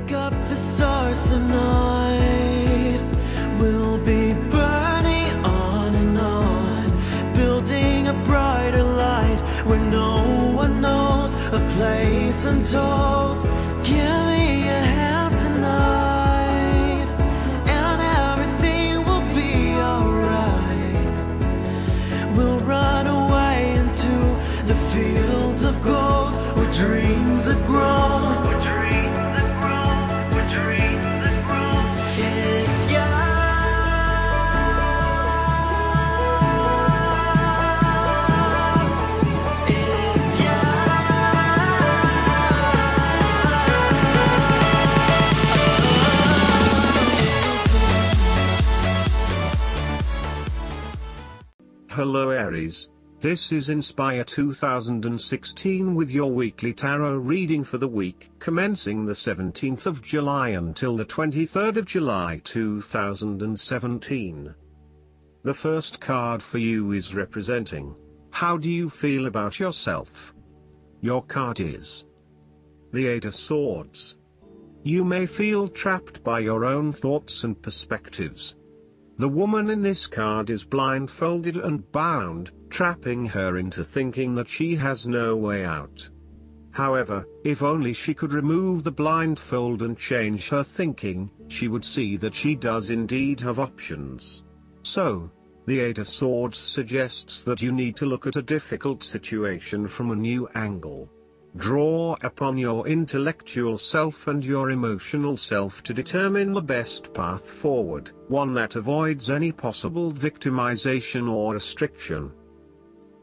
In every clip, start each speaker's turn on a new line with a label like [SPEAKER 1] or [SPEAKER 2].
[SPEAKER 1] Pick up the stars tonight. We'll be burning on and on, building a brighter light where no one knows, a place untold. Give me a hand tonight, and everything will be alright. We'll run away into the fields of gold where dreams are grown.
[SPEAKER 2] Hello Aries, this is Inspire 2016 with your weekly tarot reading for the week commencing the 17th of July until the 23rd of July 2017. The first card for you is representing, how do you feel about yourself? Your card is the Eight of Swords. You may feel trapped by your own thoughts and perspectives. The woman in this card is blindfolded and bound, trapping her into thinking that she has no way out. However, if only she could remove the blindfold and change her thinking, she would see that she does indeed have options. So, the Eight of Swords suggests that you need to look at a difficult situation from a new angle. Draw upon your intellectual self and your emotional self to determine the best path forward, one that avoids any possible victimization or restriction.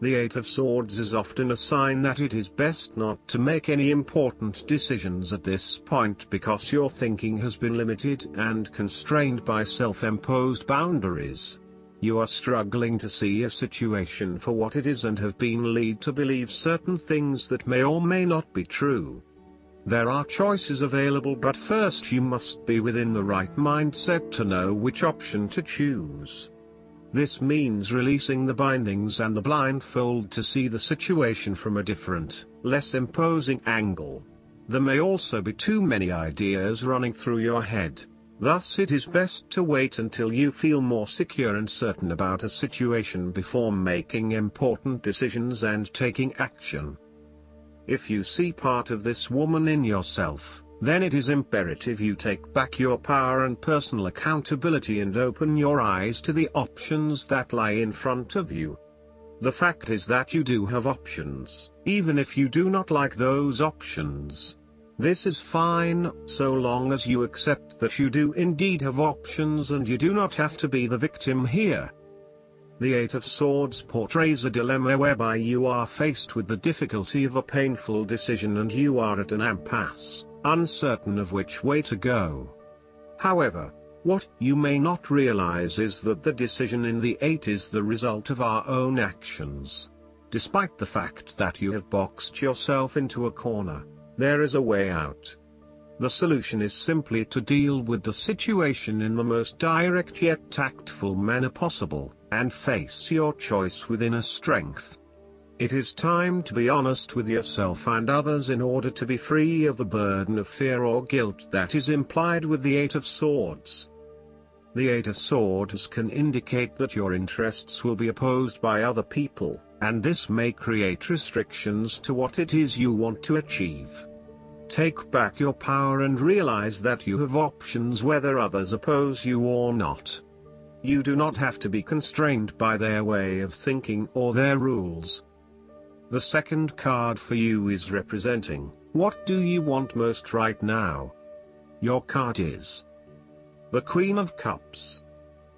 [SPEAKER 2] The Eight of Swords is often a sign that it is best not to make any important decisions at this point because your thinking has been limited and constrained by self-imposed boundaries. You are struggling to see a situation for what it is and have been led to believe certain things that may or may not be true. There are choices available, but first you must be within the right mindset to know which option to choose. This means releasing the bindings and the blindfold to see the situation from a different, less imposing angle. There may also be too many ideas running through your head. Thus it is best to wait until you feel more secure and certain about a situation before making important decisions and taking action. If you see part of this woman in yourself, then it is imperative you take back your power and personal accountability and open your eyes to the options that lie in front of you. The fact is that you do have options, even if you do not like those options. This is fine, so long as you accept that you do indeed have options and you do not have to be the victim here. The Eight of Swords portrays a dilemma whereby you are faced with the difficulty of a painful decision and you are at an impasse, uncertain of which way to go. However, what you may not realize is that the decision in the Eight is the result of our own actions. Despite the fact that you have boxed yourself into a corner, there is a way out. The solution is simply to deal with the situation in the most direct yet tactful manner possible, and face your choice with inner strength. It is time to be honest with yourself and others in order to be free of the burden of fear or guilt that is implied with the Eight of Swords. The Eight of Swords can indicate that your interests will be opposed by other people, and this may create restrictions to what it is you want to achieve. Take back your power and realize that you have options whether others oppose you or not. You do not have to be constrained by their way of thinking or their rules. The second card for you is representing, what do you want most right now? Your card is the Queen of Cups.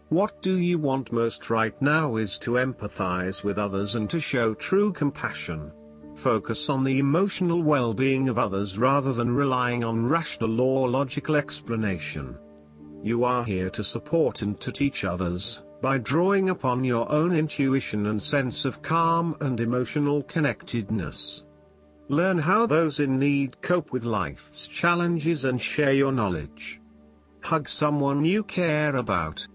[SPEAKER 2] What do you want most right now is to empathize with others and to show true compassion. Focus on the emotional well-being of others rather than relying on rational or logical explanation. You are here to support and to teach others, by drawing upon your own intuition and sense of calm and emotional connectedness. Learn how those in need cope with life's challenges and share your knowledge. Hug someone you care about.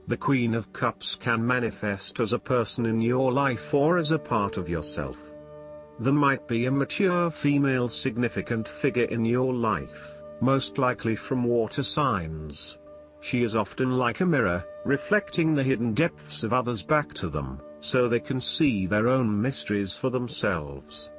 [SPEAKER 2] The Queen of Cups can manifest as a person in your life or as a part of yourself. There might be a mature female significant figure in your life, most likely from water signs. She is often like a mirror, reflecting the hidden depths of others back to them, so they can see their own mysteries for themselves.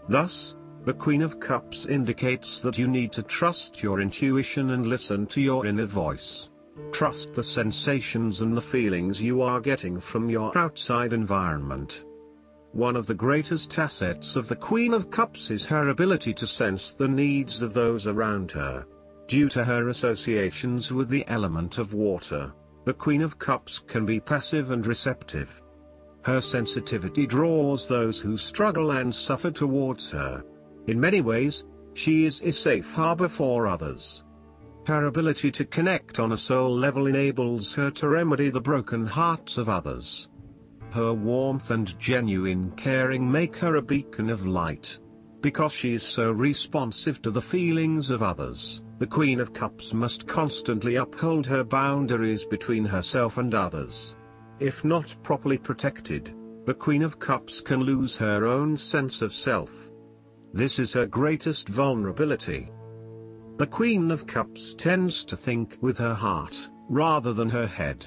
[SPEAKER 2] Thus, the Queen of Cups indicates that you need to trust your intuition and listen to your inner voice. Trust the sensations and the feelings you are getting from your outside environment. One of the greatest assets of the Queen of Cups is her ability to sense the needs of those around her. Due to her associations with the element of water, the Queen of Cups can be passive and receptive. Her sensitivity draws those who struggle and suffer towards her. In many ways, she is a safe harbor for others. Her ability to connect on a soul level enables her to remedy the broken hearts of others. Her warmth and genuine caring make her a beacon of light. Because she is so responsive to the feelings of others, the Queen of Cups must constantly uphold her boundaries between herself and others. If not properly protected, the Queen of Cups can lose her own sense of self. This is her greatest vulnerability. The Queen of Cups tends to think with her heart, rather than her head.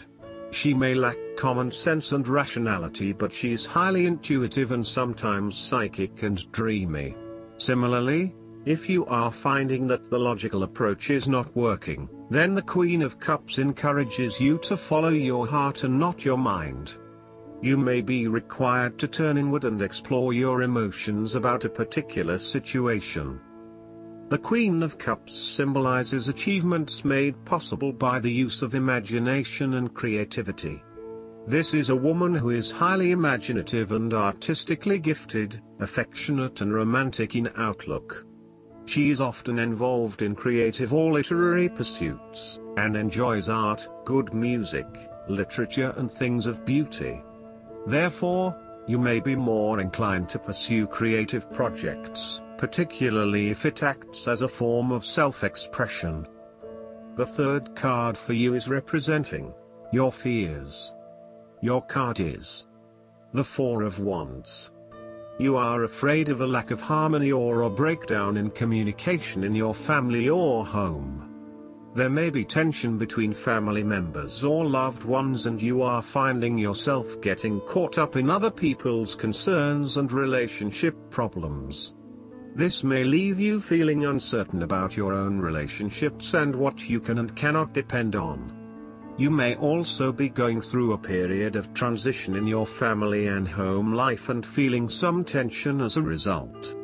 [SPEAKER 2] She may lack common sense and rationality, but she is highly intuitive and sometimes psychic and dreamy. Similarly, if you are finding that the logical approach is not working, then the Queen of Cups encourages you to follow your heart and not your mind. You may be required to turn inward and explore your emotions about a particular situation. The Queen of Cups symbolizes achievements made possible by the use of imagination and creativity. This is a woman who is highly imaginative and artistically gifted, affectionate and romantic in outlook. She is often involved in creative or literary pursuits, and enjoys art, good music, literature and things of beauty. Therefore, you may be more inclined to pursue creative projects, particularly if it acts as a form of self-expression. The third card for you is representing your fears. Your card is the Four of Wands. You are afraid of a lack of harmony or a breakdown in communication in your family or home. There may be tension between family members or loved ones, and you are finding yourself getting caught up in other people's concerns and relationship problems. This may leave you feeling uncertain about your own relationships and what you can and cannot depend on. You may also be going through a period of transition in your family and home life and feeling some tension as a result.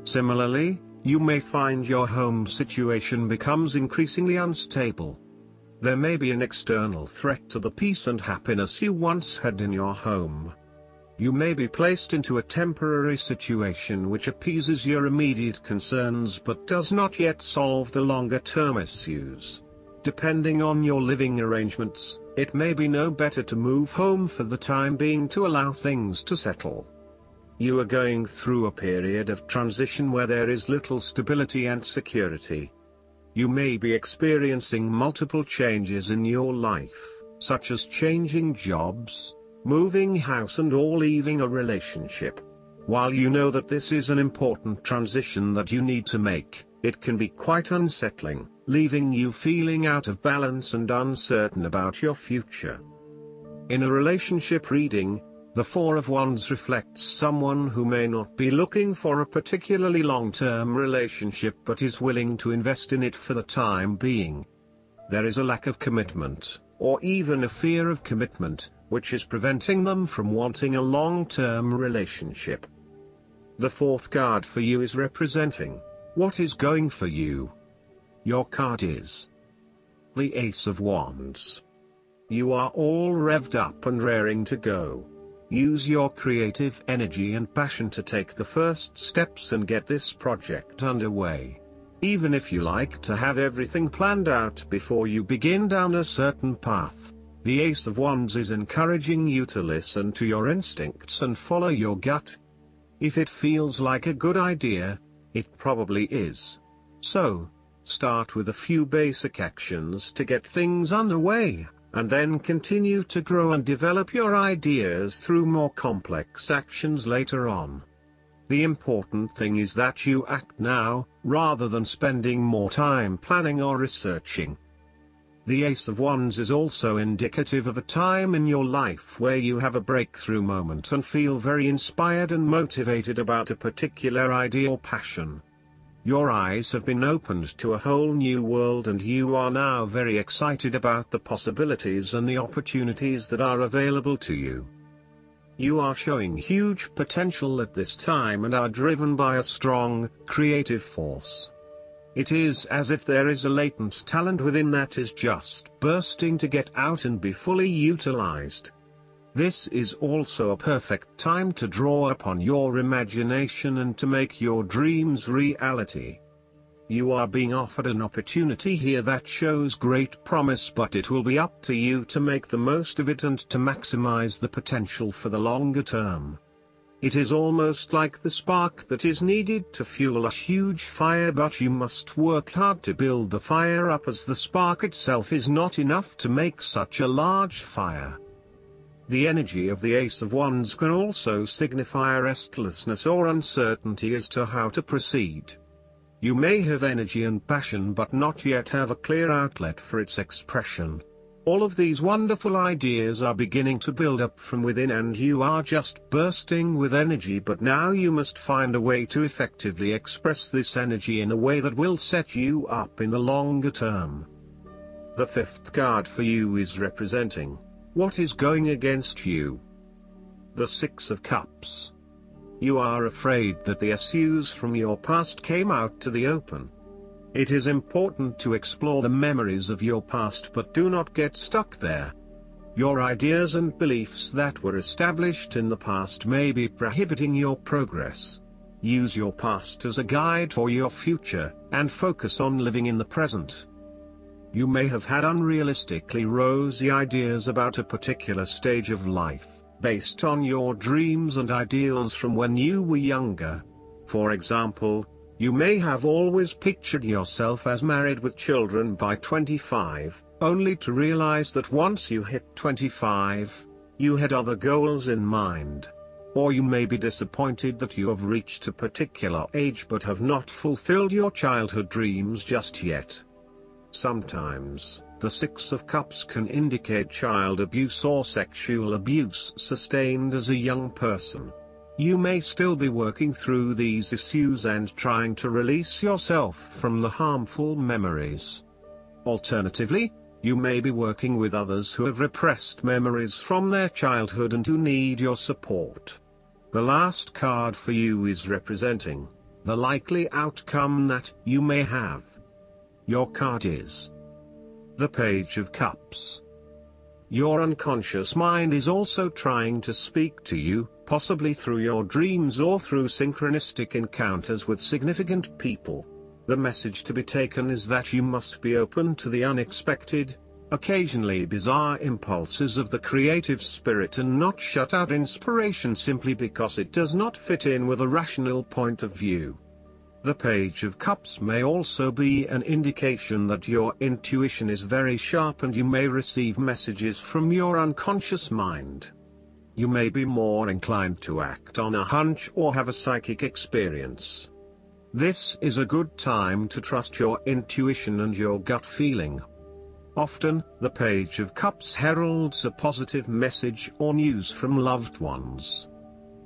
[SPEAKER 2] Similarly, you may find your home situation becomes increasingly unstable. There may be an external threat to the peace and happiness you once had in your home. You may be placed into a temporary situation which appeases your immediate concerns but does not yet solve the longer-term issues. Depending on your living arrangements, it may be no better to move home for the time being to allow things to settle. You are going through a period of transition where there is little stability and security. You may be experiencing multiple changes in your life, such as changing jobs, moving house and/or leaving a relationship. While you know that this is an important transition that you need to make, it can be quite unsettling, leaving you feeling out of balance and uncertain about your future. In a relationship reading, the Four of Wands reflects someone who may not be looking for a particularly long-term relationship but is willing to invest in it for the time being. There is a lack of commitment, or even a fear of commitment, which is preventing them from wanting a long-term relationship. The fourth card for you is representing what is going for you. Your card is the Ace of Wands. You are all revved up and raring to go. Use your creative energy and passion to take the first steps and get this project underway. Even if you like to have everything planned out before you begin down a certain path, the Ace of Wands is encouraging you to listen to your instincts and follow your gut. If it feels like a good idea, it probably is. So, start with a few basic actions to get things underway, and then continue to grow and develop your ideas through more complex actions later on. The important thing is that you act now, rather than spending more time planning or researching. The Ace of Wands is also indicative of a time in your life where you have a breakthrough moment and feel very inspired and motivated about a particular idea or passion. Your eyes have been opened to a whole new world and you are now very excited about the possibilities and the opportunities that are available to you. You are showing huge potential at this time and are driven by a strong, creative force. It is as if there is a latent talent within that is just bursting to get out and be fully utilized. This is also a perfect time to draw upon your imagination and to make your dreams reality. You are being offered an opportunity here that shows great promise, but it will be up to you to make the most of it and to maximize the potential for the longer term. It is almost like the spark that is needed to fuel a huge fire, but you must work hard to build the fire up, as the spark itself is not enough to make such a large fire. The energy of the Ace of Wands can also signify restlessness or uncertainty as to how to proceed. You may have energy and passion but not yet have a clear outlet for its expression. All of these wonderful ideas are beginning to build up from within and you are just bursting with energy, but now you must find a way to effectively express this energy in a way that will set you up in the longer term. The fifth card for you is representing what is going against you. The Six of Cups. You are afraid that the issues from your past came out to the open. It is important to explore the memories of your past, but do not get stuck there. Your ideas and beliefs that were established in the past may be prohibiting your progress. Use your past as a guide for your future, and focus on living in the present. You may have had unrealistically rosy ideas about a particular stage of life, based on your dreams and ideals from when you were younger. For example, you may have always pictured yourself as married with children by 25, only to realize that once you hit 25, you had other goals in mind. Or you may be disappointed that you have reached a particular age but have not fulfilled your childhood dreams just yet. Sometimes, the Six of Cups can indicate child abuse or sexual abuse sustained as a young person. You may still be working through these issues and trying to release yourself from the harmful memories. Alternatively, you may be working with others who have repressed memories from their childhood and who need your support. The last card for you is representing the likely outcome that you may have. Your card is the Page of Cups. Your unconscious mind is also trying to speak to you, possibly through your dreams or through synchronistic encounters with significant people. The message to be taken is that you must be open to the unexpected, occasionally bizarre impulses of the creative spirit and not shut out inspiration simply because it does not fit in with a rational point of view. The Page of Cups may also be an indication that your intuition is very sharp and you may receive messages from your unconscious mind. You may be more inclined to act on a hunch or have a psychic experience. This is a good time to trust your intuition and your gut feeling. Often, the Page of Cups heralds a positive message or news from loved ones.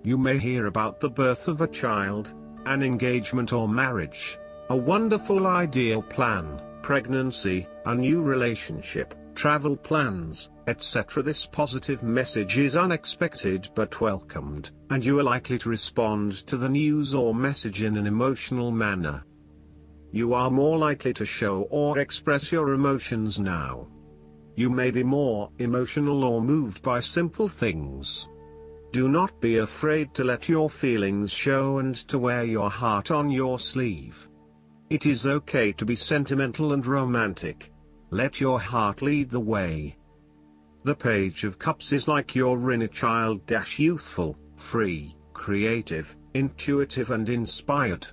[SPEAKER 2] You may hear about the birth of a child, an engagement or marriage, a wonderful ideal plan, pregnancy, a new relationship, travel plans, etc. This positive message is unexpected but welcomed, and you are likely to respond to the news or message in an emotional manner. You are more likely to show or express your emotions now. You may be more emotional or moved by simple things. Do not be afraid to let your feelings show and to wear your heart on your sleeve. It is okay to be sentimental and romantic. Let your heart lead the way. The Page of Cups is like your inner child, youthful, free, creative, intuitive and inspired.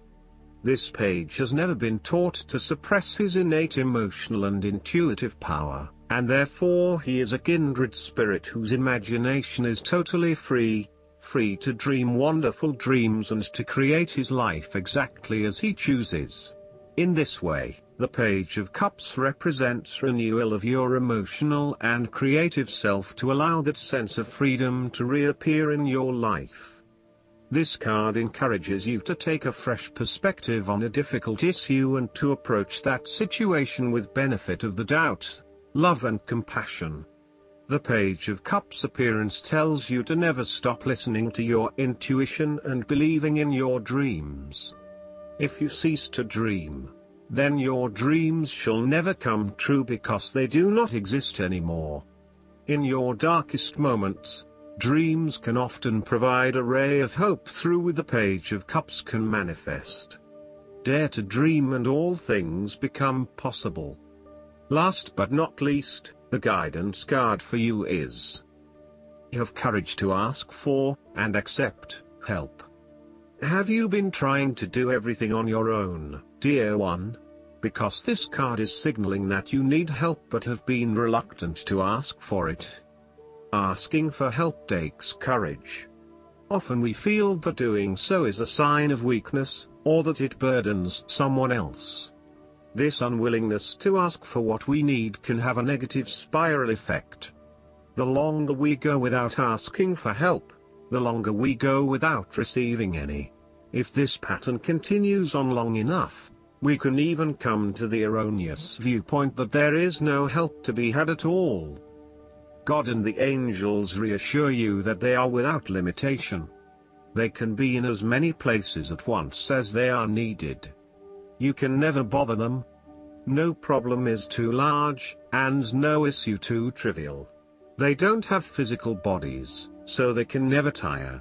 [SPEAKER 2] This page has never been taught to suppress his innate emotional and intuitive power, and therefore he is a kindred spirit whose imagination is totally free, free to dream wonderful dreams and to create his life exactly as he chooses. In this way, the Page of Cups represents renewal of your emotional and creative self to allow that sense of freedom to reappear in your life. This card encourages you to take a fresh perspective on a difficult issue and to approach that situation with benefit of the doubt, love and compassion. The Page of Cups appearance tells you to never stop listening to your intuition and believing in your dreams. If you cease to dream, then your dreams shall never come true because they do not exist anymore. In your darkest moments, dreams can often provide a ray of hope through the Page of Cups can manifest. Dare to dream and all things become possible. Last but not least, the guidance card for you is: have courage to ask for, and accept, help. Have you been trying to do everything on your own, dear one? Because this card is signaling that you need help but have been reluctant to ask for it. Asking for help takes courage. Often we feel that doing so is a sign of weakness, or that it burdens someone else. This unwillingness to ask for what we need can have a negative spiral effect. The longer we go without asking for help, the longer we go without receiving any. If this pattern continues on long enough, we can even come to the erroneous viewpoint that there is no help to be had at all. God and the angels reassure you that they are without limitation. They can be in as many places at once as they are needed. You can never bother them. No problem is too large, and no issue too trivial. They don't have physical bodies, so they can never tire.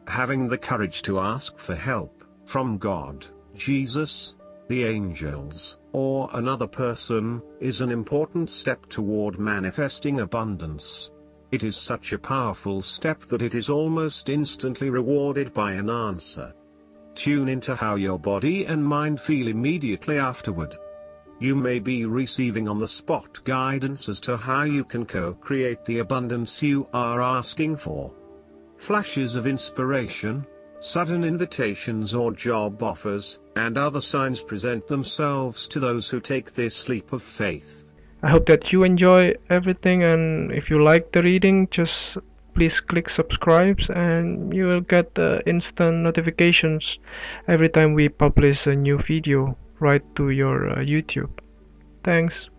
[SPEAKER 2] Having the courage to ask for help, from God, Jesus, the angels, or another person, is an important step toward manifesting abundance. It is such a powerful step that it is almost instantly rewarded by an answer. Tune into how your body and mind feel immediately afterward. You may be receiving on-the-spot guidance as to how you can co-create the abundance you are asking for. Flashes of inspiration, sudden invitations or job offers, and other signs present themselves to those who take this leap of faith.
[SPEAKER 3] I hope that you enjoy everything, and if you like the reading, just please click subscribe and you will get instant notifications every time we publish a new video right to your YouTube. Thanks.